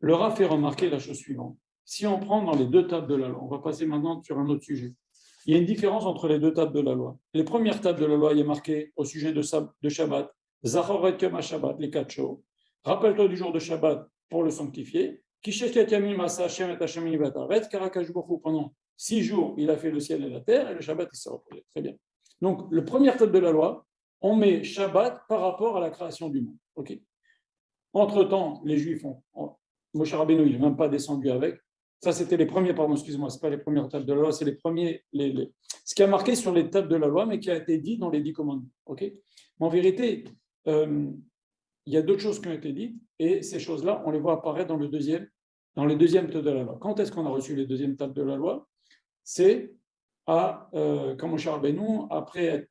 Le Rav fait remarquer la chose suivante. Si on prend dans les deux tables de la loi, on va passer maintenant sur un autre sujet. Il y a une différence entre les deux tables de la loi. Les premières tables de la loi, il est marqué au sujet de Shabbat, Zachoret Yom Shabbat, les 4 jours. Rappelle-toi du jour de Shabbat pour le sanctifier. Pendant 6 jours, il a fait le ciel et la terre, et le Shabbat, il s'est reposé. Très bien. Donc, la première table de la loi, on met Shabbat par rapport à la création du monde. Okay. Entre-temps, les Juifs Moshe Rabbeinu, il n'est même pas descendu avec. Ça, c'était les premiers, pardon, excuse-moi, ce n'est pas les premières tables de la loi, c'est les premiers, ce qui a marqué sur les tables de la loi, mais qui a été dit dans les 10 commandements. Okay. En vérité, il y a d'autres choses qui ont été dites, et ces choses-là, on les voit apparaître dans les deuxièmes tables de la loi. Quand est-ce qu'on a reçu les deuxièmes tables de la loi? C'est quand Moshe Rabbeinu, après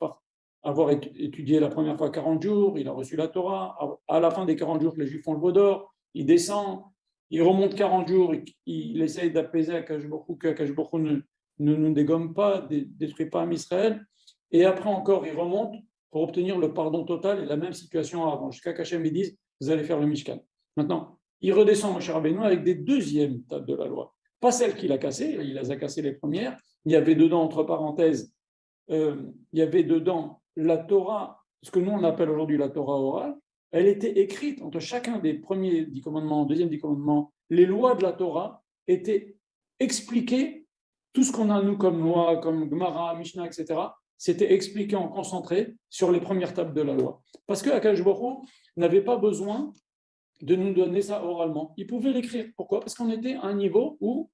avoir étudié la première fois 40 jours, il a reçu la Torah. À la fin des 40 jours, les Juifs font le veau d'or, il descend, il remonte 40 jours, il essaye d'apaiser Akash Baruch Hu, qu'Akash Baruch Hu ne nous dégomme pas, ne détruit pas Israël. Et après encore, il remonte pour obtenir le pardon total et la même situation avant, jusqu'à qu'Hachem lui dise, vous allez faire le Mishkan. Maintenant, il redescend Moshe Rabbeinu avec des deuxièmes tables de la loi. Pas celles qu'il a cassées, il les a cassées les premières. Il y avait dedans, entre parenthèses, il y avait dedans la Torah, ce que nous on appelle aujourd'hui la Torah orale. Elle était écrite entre chacun des premiers 10 commandements, deuxième 10 commandements. Les lois de la Torah étaient expliquées, tout ce qu'on a nous comme loi, comme Gemara, Mishnah, etc., c'était expliqué en concentré sur les premières tables de la loi. Parce que Akadosh Baruch Hu n'avait pas besoin de nous donner ça oralement. Il pouvait l'écrire. Pourquoi? Parce qu'on était à un niveau où,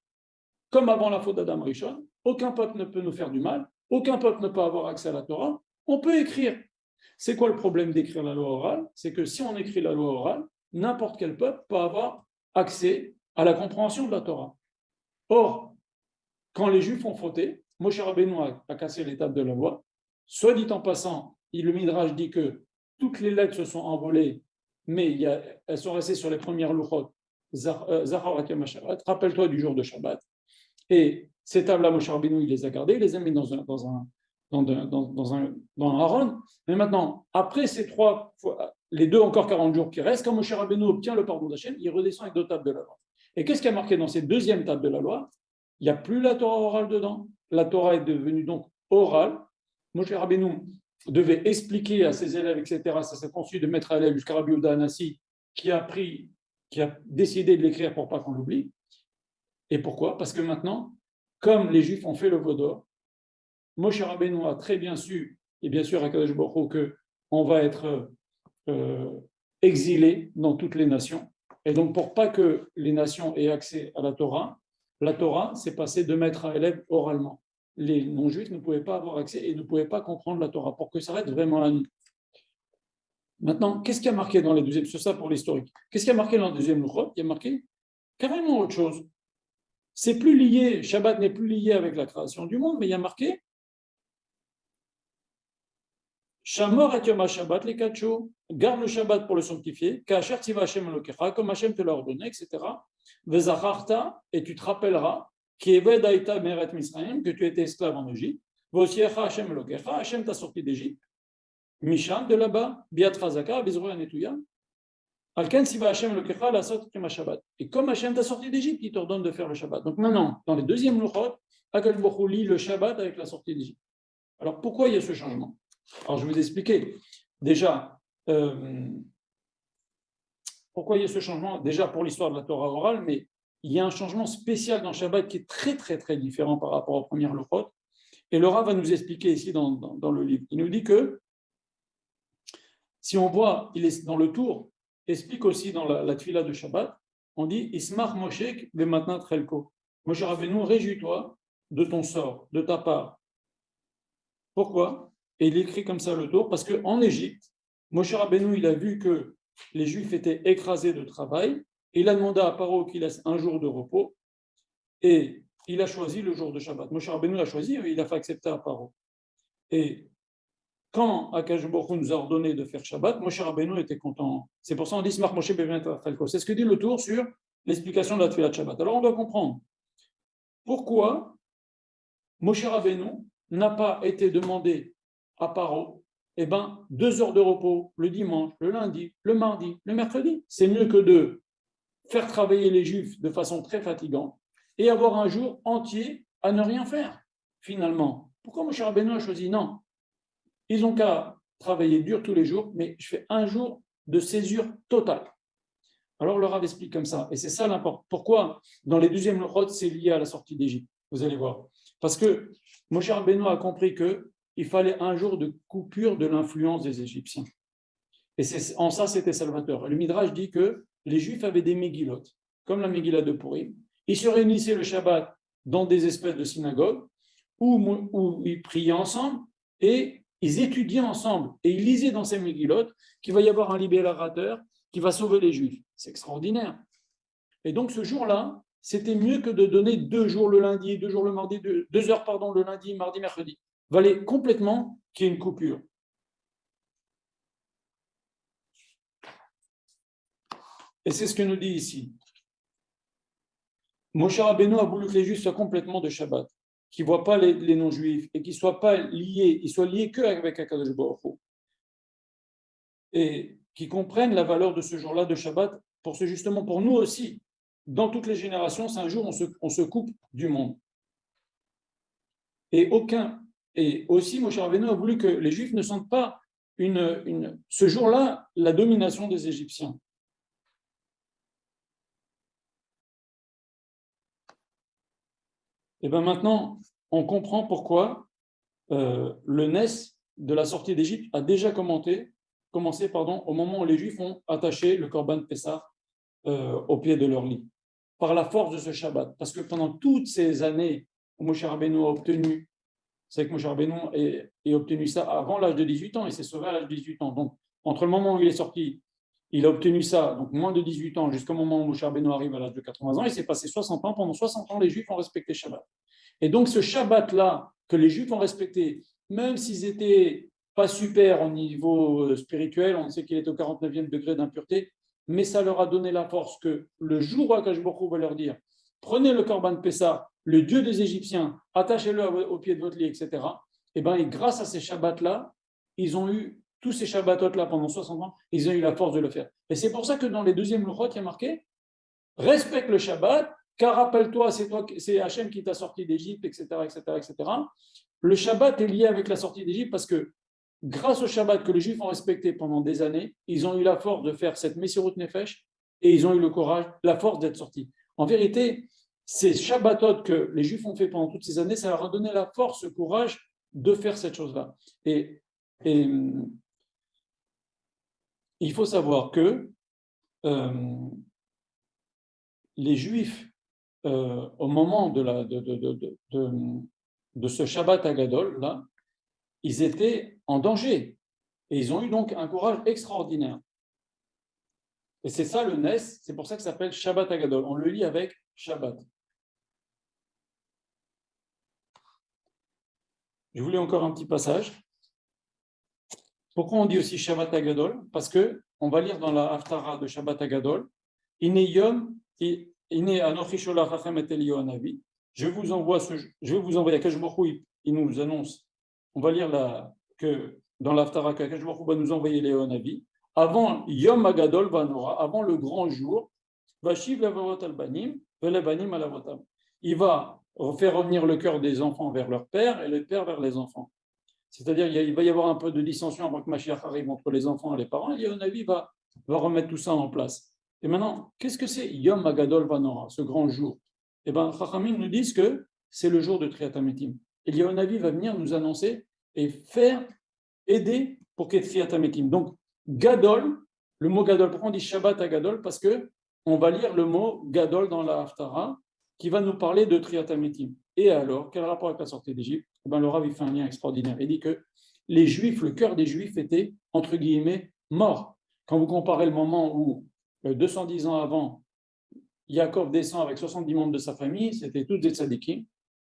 comme avant la faute d'Adam Rishon, aucun peuple ne peut nous faire du mal, aucun peuple ne peut avoir accès à la Torah, on peut écrire. C'est quoi le problème d'écrire la loi orale? C'est que si on écrit la loi orale, n'importe quel peuple peut avoir accès à la compréhension de la Torah. Or, quand les Juifs ont fauté, Moshe Rabbeinu a cassé l'étape de la loi. Soit dit en passant, le Midrash dit que toutes les lettres se sont envolées, mais elles sont restées sur les premières louchot. Zachar Yom Shabbat, rappelle-toi du jour de Shabbat. Et ces tables-là, Moshe Rabbeinu, il les a gardées, il les a mis dans un haron. Mais maintenant, après ces 3 fois, les 2 encore 40 jours qui restent, quand Moshe Rabbeinu obtient le pardon d'Hachem, il redescend avec 2 tables de la loi. Et qu'est-ce qui a marqué dans ces deuxièmes tables de la loi? Il n'y a plus la Torah orale dedans. La Torah est devenue donc orale. Moshe Rabbeinu devait expliquer à ses élèves, etc. Ça s'est conçu de mettre à l'élève jusqu'à Rabbi Yehuda Hanassi, qui a décidé de l'écrire pour pas qu'on l'oublie. Et pourquoi? Parce que maintenant, comme les Juifs ont fait le veau d'or, Moshe Rabbeinu a très bien su, et bien sûr à Kadosh Baruch Hu, qu'on va être exilé dans toutes les nations. Et donc, pour pas que les nations aient accès à la Torah, c'est passé de maître à élève oralement. Les non-juifs ne pouvaient pas avoir accès et ne pouvaient pas comprendre la Torah pour que ça reste vraiment la nuit. Maintenant, qu'est-ce qui a marqué dans les deuxièmes? C'est ça pour l'historique. Qu'est-ce qui a marqué dans le deuxième Luchot? Il y a marqué carrément autre chose. C'est plus lié, Shabbat n'est plus lié avec la création du monde, mais il y a marqué Shamor et Yom Shabbat, les 4 jours, garde le Shabbat pour le sanctifier, Kacher Tiva Hashem Elokecha, comme Hashem te l'a ordonné, etc. Vezacharta, et tu te rappelleras, qui Eved Aïta Meret Misraïm, que tu étais esclave en Égypte, Vosiecha Hashem Elokecha, Hashem t'a sorti d'Égypte, Mishan de là-bas, Biat Razaka, Bezroya Netouya, Alken Siva Hashem Elokecha, la sortie de Shabbat. Et comme Hashem t'a sorti d'Égypte, il t'ordonne de faire le Shabbat. Donc maintenant, dans les deuxièmes Luchot, Akadosh Baruch Hu lit le Shabbat avec la sortie d'Égypte. Alors pourquoi il y a ce changement? Alors, je vais vous expliquer. Déjà, pourquoi il y a ce changement? Déjà, pour l'histoire de la Torah orale, mais il y a un changement spécial dans Shabbat qui est très, très, très différent par rapport aux premières Luchot. Et le Rav va nous expliquer ici dans le livre. Il nous dit que, si on voit, il est dans le tour, explique aussi dans la Tfila de Shabbat, on dit Ismach Moshek le matin Trelko. Moshe Rabbeinu, réjouis-toi de ton sort, de ta part. Pourquoi? Et il écrit comme ça le tour, parce qu'en Égypte, Moshe Rabbeinu, il a vu que les Juifs étaient écrasés de travail, et il a demandé à Paro qu'il laisse un jour de repos, et il a choisi le jour de Shabbat. Moshe Rabbeinu l'a choisi, et il a fait accepter à Paro. Et quand Akadosh Baruch Hu nous a ordonné de faire Shabbat, Moshe Rabbeinu était content. C'est pour ça qu'on dit Smar Moshe Beven Falko. C'est ce que dit le tour sur l'explication de la Tfilat Shabbat. Alors on doit comprendre pourquoi Moshe Rabbeinu n'a pas été demandé à Paro, 2 heures de repos le dimanche, le lundi, le mardi, le mercredi. C'est mieux que de faire travailler les Juifs de façon très fatigante et avoir un jour entier à ne rien faire, finalement. Pourquoi Moshe Rabbeinu a choisi? Non, ils n'ont qu'à travailler dur tous les jours, mais je fais un jour de césure totale. Alors le Rav explique comme ça, et c'est ça l'important. Pourquoi dans les deuxièmes lochot, c'est lié à la sortie d'Égypte? Vous allez voir. Parce que Moshe Rabbeinu a compris qu'il fallait un jour de coupure de l'influence des Égyptiens. Et en ça, c'était salvateur. Le Midrash dit que les Juifs avaient des Megillot, comme la Megillah de Purim. Ils se réunissaient le Shabbat dans des espèces de synagogues où ils priaient ensemble et ils étudiaient ensemble. Et ils lisaient dans ces Megillot qu'il va y avoir un libérateur qui va sauver les Juifs. C'est extraordinaire. Et donc ce jour-là, c'était mieux que de donner 2 jours le lundi, 2 jours le mardi, 2 heures le lundi, mardi, mercredi. Il valait complètement qu'il y ait une coupure. Et c'est ce que nous dit ici. Moshe Rabbeinu a voulu que les Juifs soient complètement de Shabbat, qu'ils ne voient pas les non-Juifs et qu'ils ne soient pas liés, ils soient liés qu'avec Akadosh Baruch Hu. Et qu'ils comprennent la valeur de ce jour-là de Shabbat, justement pour nous aussi. Dans toutes les générations, c'est un jour où on se coupe du monde. Et aussi, Moshe Rabbeinu a voulu que les Juifs ne sentent pas ce jour-là la domination des Égyptiens. Et bien maintenant, on comprend pourquoi le Nes de la sortie d'Égypte a déjà commencé au moment où les Juifs ont attaché le Korban Pessah au pied de leur lit, par la force de ce Shabbat. Parce que pendant toutes ces années où Moshe Rabbeinu a obtenu, c'est que Moshe Rabbeinu a obtenu ça avant l'âge de 18 ans, il s'est sauvé à l'âge de 18 ans. Donc, entre le moment où il est sorti, il a obtenu ça, donc moins de 18 ans, jusqu'au moment où Moshe Rabbeinu arrive à l'âge de 80 ans, il s'est passé 60 ans. Pendant 60 ans, les Juifs ont respecté Shabbat. Et donc, ce Shabbat-là, que les Juifs ont respecté, même s'ils n'étaient pas super au niveau spirituel, on sait qu'il est au 49e degré d'impureté, mais ça leur a donné la force que le jour où Akash Baruch Hu va leur dire prenez le Korban Pessah, le Dieu des Égyptiens, attachez-le au pied de votre lit, etc. Et bien, grâce à ces Shabbats-là, ils ont eu tous ces Shabbatot-là pendant 60 ans, ils ont eu la force de le faire. Et c'est pour ça que dans les deuxièmes Luchot, il y a marqué respecte le Shabbat, car rappelle-toi, c'est Hachem qui t'a sorti d'Égypte, etc., etc., etc. Le Shabbat est lié avec la sortie d'Égypte parce que grâce au Shabbat que les Juifs ont respecté pendant des années, ils ont eu la force de faire cette Messirut Nefesh et ils ont eu le courage, la force d'être sortis. En vérité, ces Shabbatot que les Juifs ont fait pendant toutes ces années, ça leur a donné la force, le courage de faire cette chose-là. Et il faut savoir que les Juifs, au moment de ce Shabbat Agadol, là, ils étaient en danger. Et ils ont eu donc un courage extraordinaire. Et c'est ça le Nes, c'est pour ça que ça s'appelle Shabbat Agadol. On le lit avec Shabbat. Je voulais encore un petit passage. Pourquoi on dit aussi Shabbat Agadol? Parce qu'on va lire dans la Haftara de Shabbat Agadol, Ine Yom, Ine Anochi Sholach et Elio Anavi. Je vais vous envoyer Akash Baruch Hu, il nous annonce. On va lire que dans l'Haftara qu'Akash Baruch Hu va nous envoyer Léo Navi. Avant Yom Agadol Vanora, avant le grand jour, Vashiv Lavavot Albanim, Velebanim Alavotam. Il va faire revenir le cœur des enfants vers leur père et le père vers les enfants. C'est-à-dire il va y avoir un peu de dissension avant que Mashiach arrive entre les enfants et les parents. Et Léo Navi va remettre tout ça en place. Et maintenant, qu'est-ce que c'est Yom Agadol Vanora, ce grand jour? Eh bien, Chachamim nous disent que c'est le jour de Triat HaMetim. Et Léo Navi va venir nous annoncer et aider pour qu'il y ait Triat HaMetim. Donc, Gadol, le mot Gadol, pourquoi on dit Shabbat à Gadol? Parce qu'on va lire le mot Gadol dans la Haftara qui va nous parler de Triat HaMetim. Et alors, quel rapport avec la sortie d'Égypte? Le Rav il fait un lien extraordinaire. Il dit que les Juifs, le cœur des Juifs était, entre guillemets, mort. Quand vous comparez le moment où, 210 ans avant, Yaakov descend avec 70 membres de sa famille, c'était tous des tzadikim.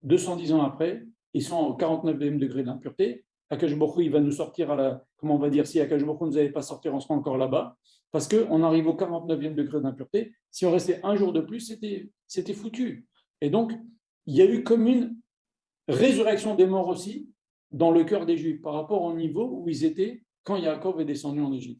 210 ans après, ils sont au 49e degré d'impureté. Akash Baruch Hu, il va nous sortir comment on va dire, si Akash Baruch Hu ne nous avait pas sorti, on sera encore là-bas, parce qu'on arrive au 49e degré d'impureté. Si on restait un jour de plus, c'était foutu. Et donc, il y a eu comme une résurrection des morts aussi dans le cœur des Juifs par rapport au niveau où ils étaient quand Yaakov est descendu en Égypte.